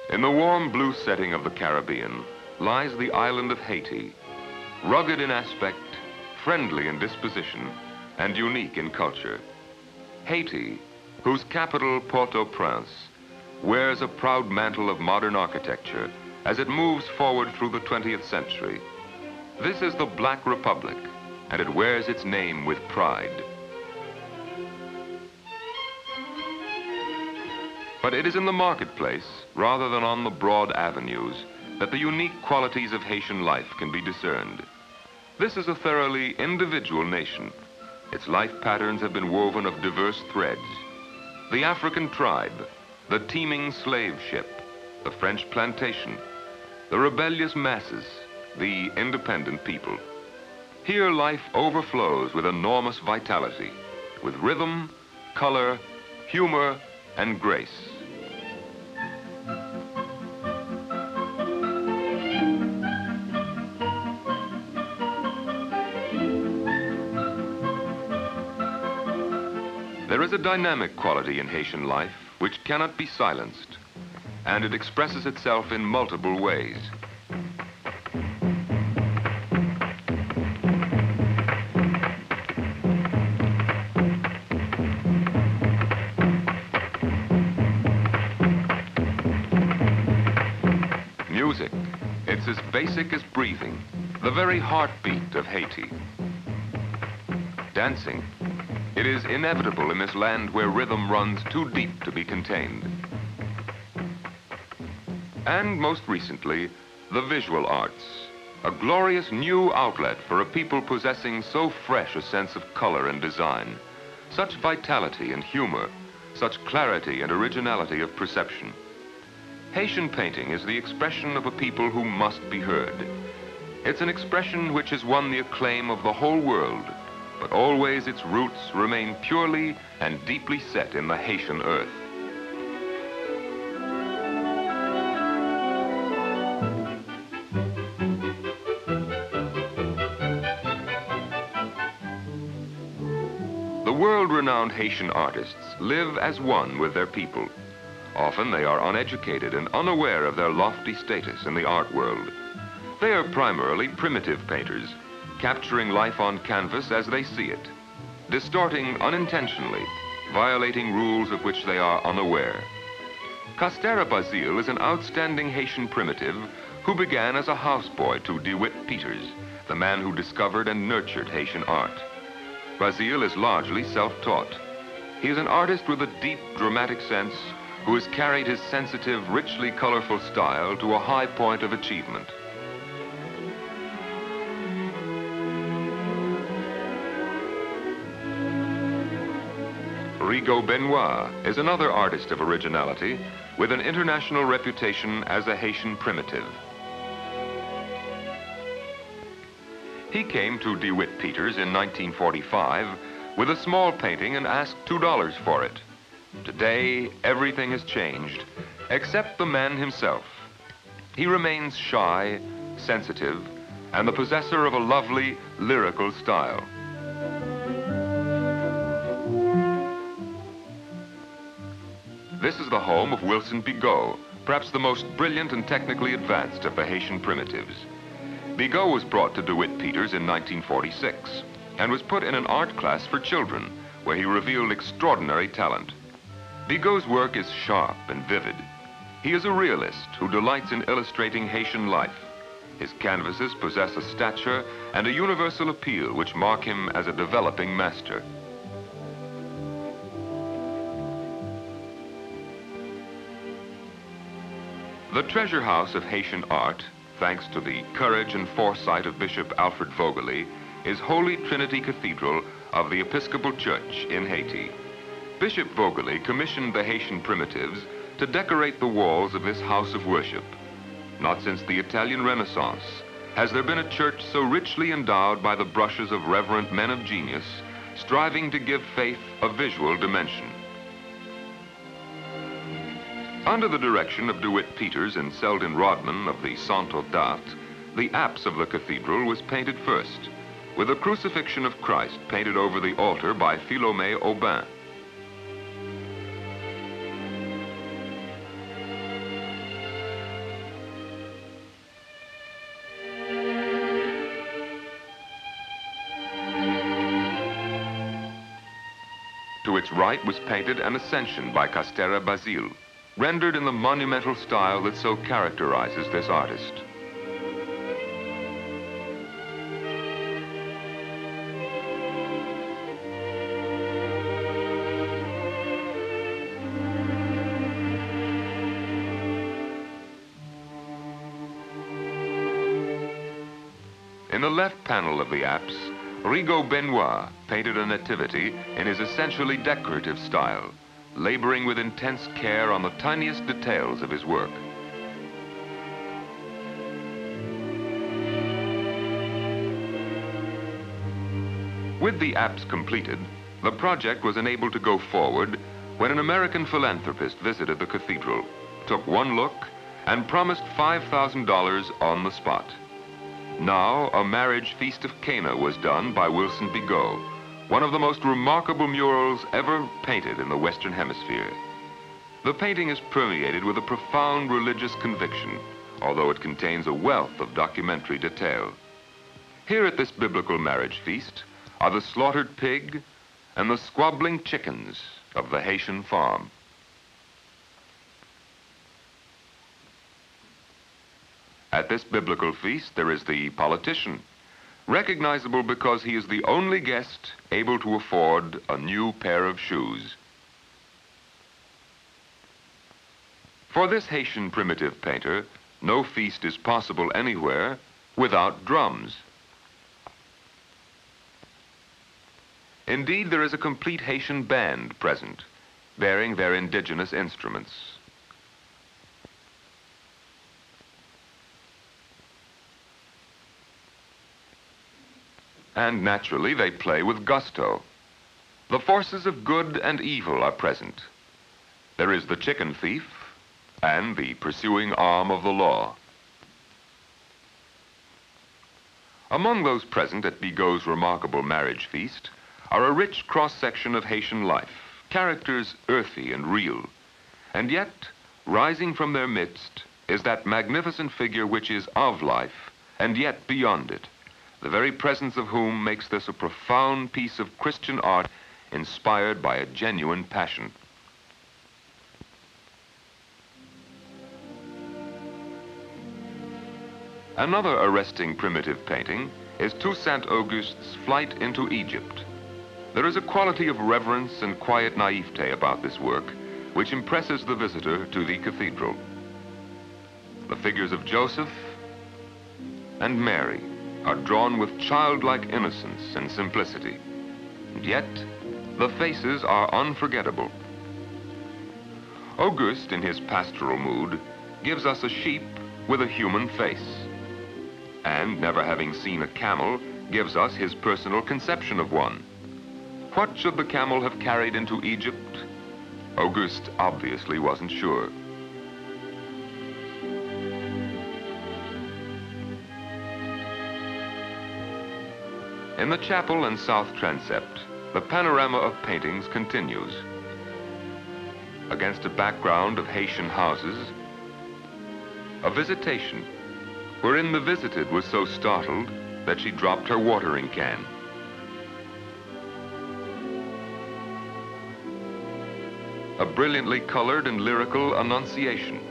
In the warm blue setting of the Caribbean lies the island of Haiti, rugged in aspect, friendly in disposition, and unique in culture. Haiti, whose capital, Port-au-Prince, wears a proud mantle of modern architecture as it moves forward through the 20th century. This is the Black Republic, and it wears its name with pride. But it is in the marketplace, rather than on the broad avenues, that the unique qualities of Haitian life can be discerned. This is a thoroughly individual nation. Its life patterns have been woven of diverse threads. The African tribe, the teeming slave ship, the French plantation, the rebellious masses, the independent people. Here life overflows with enormous vitality, with rhythm, color, humor, and grace. There is a dynamic quality in Haitian life which cannot be silenced, and it expresses itself in multiple ways. Music, it's as basic as breathing, the very heartbeat of Haiti. Dancing, it is inevitable in this land where rhythm runs too deep to be contained. And most recently, the visual arts, a glorious new outlet for a people possessing so fresh a sense of color and design, such vitality and humor, such clarity and originality of perception. Haitian painting is the expression of a people who must be heard. It's an expression which has won the acclaim of the whole world, but always its roots remain purely and deeply set in the Haitian earth. The world-renowned Haitian artists live as one with their people. Often they are uneducated and unaware of their lofty status in the art world. They are primarily primitive painters, capturing life on canvas as they see it, distorting unintentionally, violating rules of which they are unaware. Castera Bazile is an outstanding Haitian primitive who began as a houseboy to DeWitt Peters, the man who discovered and nurtured Haitian art. Bazile is largely self-taught. He is an artist with a deep dramatic sense who has carried his sensitive, richly colorful style to a high point of achievement. Rigaud Benoit is another artist of originality with an international reputation as a Haitian primitive. He came to DeWitt Peters in 1945 with a small painting and asked $2 for it. Today, everything has changed, except the man himself. He remains shy, sensitive, and the possessor of a lovely, lyrical style. This is the home of Wilson Bigaud, perhaps the most brilliant and technically advanced of the Haitian primitives. Bigaud was brought to DeWitt Peters in 1946 and was put in an art class for children, where he revealed extraordinary talent. Bigaud's work is sharp and vivid. He is a realist who delights in illustrating Haitian life. His canvases possess a stature and a universal appeal which mark him as a developing master. The treasure house of Haitian art, thanks to the courage and foresight of Bishop Alfred Vogely, is Holy Trinity Cathedral of the Episcopal Church in Haiti. Bishop Vogely commissioned the Haitian primitives to decorate the walls of this house of worship. Not since the Italian Renaissance has there been a church so richly endowed by the brushes of reverent men of genius, striving to give faith a visual dimension. Under the direction of DeWitt Peters and Selden Rodman of the Santo d'Art, the apse of the cathedral was painted first, with a crucifixion of Christ painted over the altar by Philomé Aubin. To its right was painted an Ascension by Castera Bazile, rendered in the monumental style that so characterizes this artist. In the left panel of the apse, Rigaud Benoit painted a nativity in his essentially decorative style, laboring with intense care on the tiniest details of his work. With the apse completed, the project was enabled to go forward when an American philanthropist visited the cathedral, took one look, and promised $5,000 on the spot. Now, a marriage feast of Cana was done by Wilson Bigaud, one of the most remarkable murals ever painted in the Western Hemisphere. The painting is permeated with a profound religious conviction, although it contains a wealth of documentary detail. Here at this biblical marriage feast are the slaughtered pig and the squabbling chickens of the Haitian farm. At this biblical feast, there is the politician, recognizable because he is the only guest able to afford a new pair of shoes. For this Haitian primitive painter, no feast is possible anywhere without drums. Indeed, there is a complete Haitian band present, bearing their indigenous instruments. And naturally, they play with gusto. The forces of good and evil are present. There is the chicken thief and the pursuing arm of the law. Among those present at Bigaud's remarkable marriage feast are a rich cross-section of Haitian life, characters earthy and real. And yet, rising from their midst is that magnificent figure which is of life and yet beyond it, the very presence of whom makes this a profound piece of Christian art inspired by a genuine passion. Another arresting primitive painting is Toussaint Auguste's Flight into Egypt. There is a quality of reverence and quiet naivete about this work which impresses the visitor to the cathedral. The figures of Joseph and Mary are drawn with childlike innocence and simplicity, and yet the faces are unforgettable. Auguste, in his pastoral mood, gives us a sheep with a human face, and never having seen a camel, gives us his personal conception of one. What should the camel have carried into Egypt? Auguste obviously wasn't sure. In the chapel and south transept, the panorama of paintings continues. Against a background of Haitian houses, a visitation, wherein the visited was so startled that she dropped her watering can. A brilliantly colored and lyrical annunciation.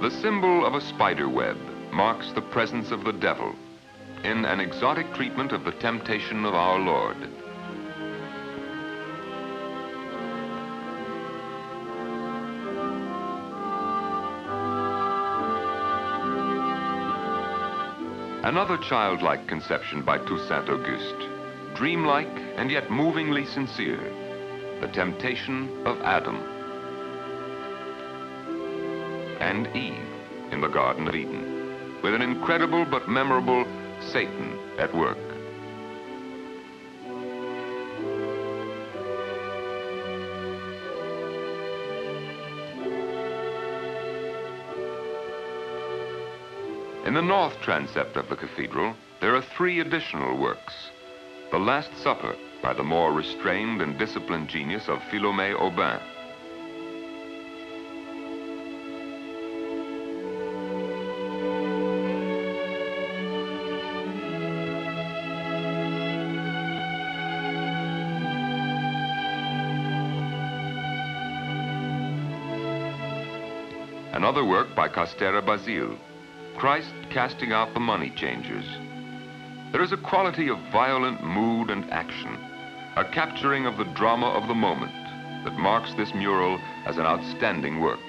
The symbol of a spider web marks the presence of the devil in an exotic treatment of the temptation of our Lord. Another childlike conception by Toussaint Auguste, dreamlike and yet movingly sincere, the temptation of Adam and Eve in the Garden of Eden, with an incredible but memorable Satan at work. In the north transept of the cathedral, there are 3 additional works. The Last Supper by the more restrained and disciplined genius of Philomé Aubin. Another work by Castera Bazile, Christ casting out the money changers. There is a quality of violent mood and action, a capturing of the drama of the moment that marks this mural as an outstanding work.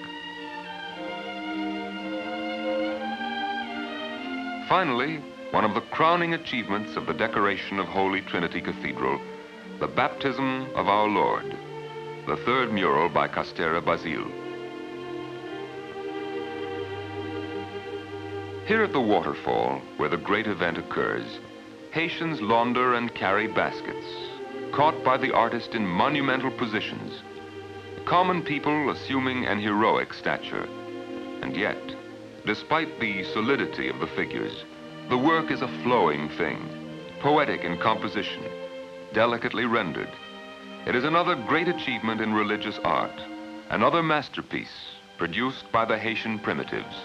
Finally, one of the crowning achievements of the decoration of Holy Trinity Cathedral, the Baptism of Our Lord, the 3rd mural by Castera Bazile. Here at the waterfall, where the great event occurs, Haitians launder and carry baskets, caught by the artist in monumental positions, common people assuming an heroic stature. And yet, despite the solidity of the figures, the work is a flowing thing, poetic in composition, delicately rendered. It is another great achievement in religious art, another masterpiece produced by the Haitian Primitives.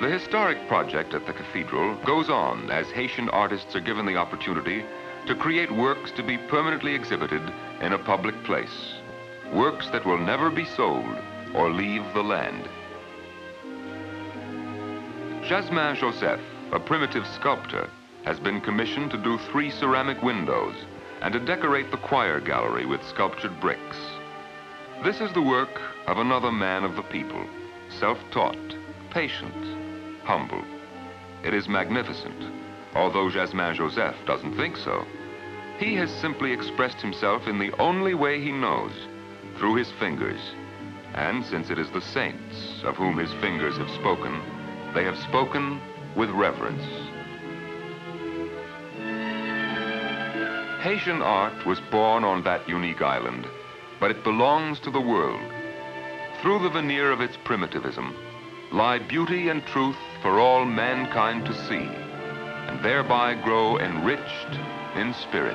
The historic project at the cathedral goes on as Haitian artists are given the opportunity to create works to be permanently exhibited in a public place, works that will never be sold or leave the land. Jasmin Joseph, a primitive sculptor, has been commissioned to do 3 ceramic windows and to decorate the choir gallery with sculptured bricks. This is the work of another man of the people, self-taught, patient, humble. It is magnificent, although Jasmin Joseph doesn't think so. He has simply expressed himself in the only way he knows, through his fingers. And since it is the saints of whom his fingers have spoken, they have spoken with reverence. Haitian art was born on that unique island, but it belongs to the world. Through the veneer of its primitivism lie beauty and truth for all mankind to see, and thereby grow enriched in spirit.